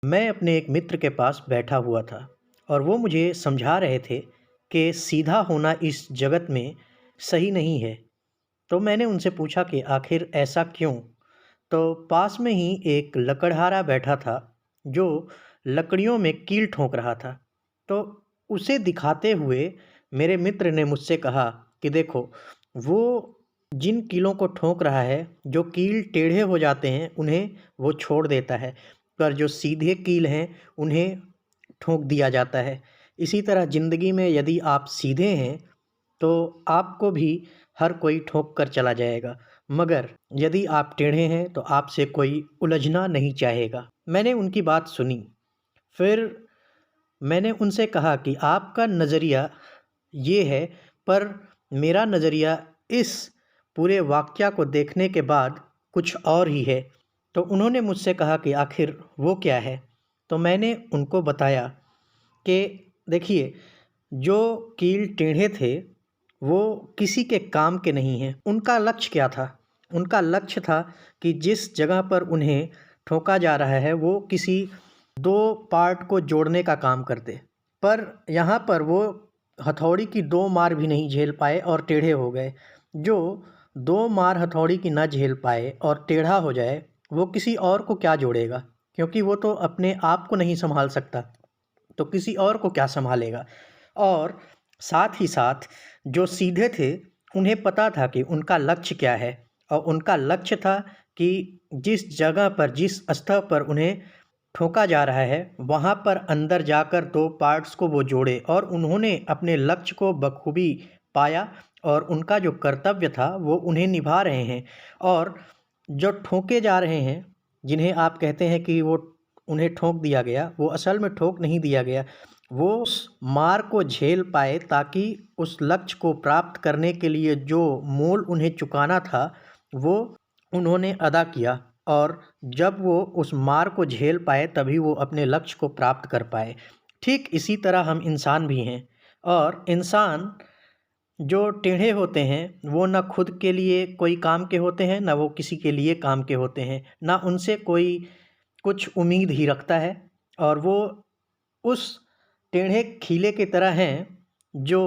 मैं अपने एक मित्र के पास बैठा हुआ था और वो मुझे समझा रहे थे कि सीधा होना इस जगत में सही नहीं है। तो मैंने उनसे पूछा कि आखिर ऐसा क्यों? तो पास में ही एक लकड़हारा बैठा था जो लकड़ियों में कील ठोंक रहा था। तो उसे दिखाते हुए मेरे मित्र ने मुझसे कहा कि देखो, वो जिन कीलों को ठोंक रहा है, जो कील टेढ़े हो जाते हैं उन्हें वो छोड़ देता है, पर जो सीधे कील हैं उन्हें ठोंक दिया जाता है। इसी तरह ज़िंदगी में यदि आप सीधे हैं तो आपको भी हर कोई ठोक कर चला जाएगा, मगर यदि आप टेढ़े हैं तो आपसे कोई उलझना नहीं चाहेगा। मैंने उनकी बात सुनी। फिर मैंने उनसे कहा कि आपका नज़रिया ये है, पर मेरा नज़रिया इस पूरे वाक़या को देखने के बाद कुछ और ही है। तो उन्होंने मुझसे कहा कि आखिर वो क्या है? तो मैंने उनको बताया कि देखिए, जो कील टेढ़े थे, वो किसी के काम के नहीं हैं। उनका लक्ष्य क्या था? उनका लक्ष्य था कि जिस जगह पर उन्हें ठोका जा रहा है, वो किसी 2 पार्ट को जोड़ने का काम करते। पर यहाँ पर वो हथौड़ी की 2 मार भी नहीं झेल पाए और टेढ़े हो गए। जो 2 मार हथौड़ी की ना झेल पाए और टेढ़ा हो जाए, वो किसी और को क्या जोड़ेगा? क्योंकि वो तो अपने आप को नहीं सँभाल सकता, तो किसी और को क्या सँभालेगा? और साथ ही साथ जो सीधे थे, उन्हें पता था कि उनका लक्ष्य क्या है, और उनका लक्ष्य था कि जिस जगह पर, जिस स्तर पर उन्हें ठोका जा रहा है, वहाँ पर अंदर जाकर 2 पार्ट्स को वो जोड़े, और उन्होंने अपने लक्ष्य को बखूबी पाया और उनका जो कर्तव्य था वो उन्हें निभा रहे हैं। और जो ठोके जा रहे हैं, जिन्हें आप कहते हैं कि वो उन्हें ठोक दिया गया, वो असल में ठोक नहीं दिया गया। वो उस मार को झेल पाए ताकि उस लक्ष्य को प्राप्त करने के लिए जो मोल उन्हें चुकाना था, वो उन्होंने अदा किया। और जब वो उस मार को झेल पाए तभी वो अपने लक्ष्य को प्राप्त कर पाए। ठीक इसी तरह हम इंसान भी हैं, और इंसान जो टेढ़े होते हैं वो ना खुद के लिए कोई काम के होते हैं, ना वो किसी के लिए काम के होते हैं, ना उनसे कोई कुछ उम्मीद ही रखता है। और वो उस टेढ़े खीले की तरह हैं जो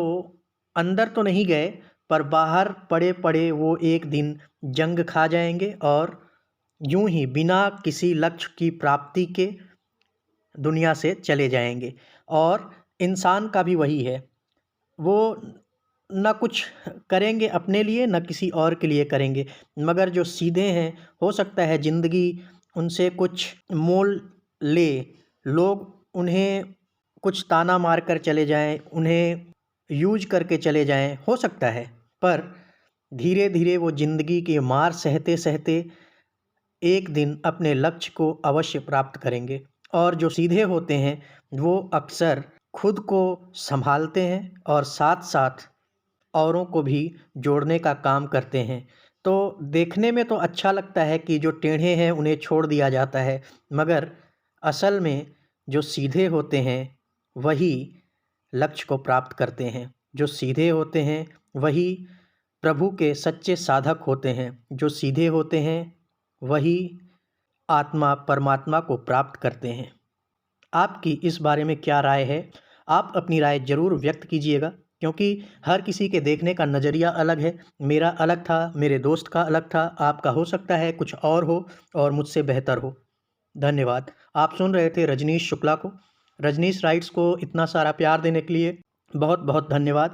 अंदर तो नहीं गए, पर बाहर पड़े-पड़े वो एक दिन जंग खा जाएँगे और यूँ ही बिना किसी लक्ष्य की प्राप्ति के दुनिया से चले जाएँगे। और इंसान का भी वही है, वो ना कुछ करेंगे अपने लिए, ना किसी और के लिए करेंगे। मगर जो सीधे हैं, हो सकता है ज़िंदगी उनसे कुछ मोल ले, लोग उन्हें कुछ ताना मार कर चले जाएँ, उन्हें यूज़ करके चले जाएँ, हो सकता है। पर धीरे-धीरे वो ज़िंदगी की मार सहते-सहते एक दिन अपने लक्ष्य को अवश्य प्राप्त करेंगे। और जो सीधे होते हैं, वो अक्सर खुद को सँभालते हैं और साथ-साथ औरों को भी जोड़ने का काम करते हैं। तो देखने में तो अच्छा लगता है कि जो टेढ़े हैं उन्हें छोड़ दिया जाता है, मगर असल में जो सीधे होते हैं वही लक्ष्य को प्राप्त करते हैं। जो सीधे होते हैं वही प्रभु के सच्चे साधक होते हैं। जो सीधे होते हैं वही आत्मा परमात्मा को प्राप्त करते हैं। आपकी इस बारे में क्या राय है? आप अपनी राय ज़रूर व्यक्त कीजिएगा, क्योंकि हर किसी के देखने का नज़रिया अलग है। मेरा अलग था, मेरे दोस्त का अलग था, आपका हो सकता है कुछ और हो और मुझसे बेहतर हो। धन्यवाद। आप सुन रहे थे रजनीश शुक्ला को। रजनीश राइट्स को इतना सारा प्यार देने के लिए बहुत-बहुत धन्यवाद।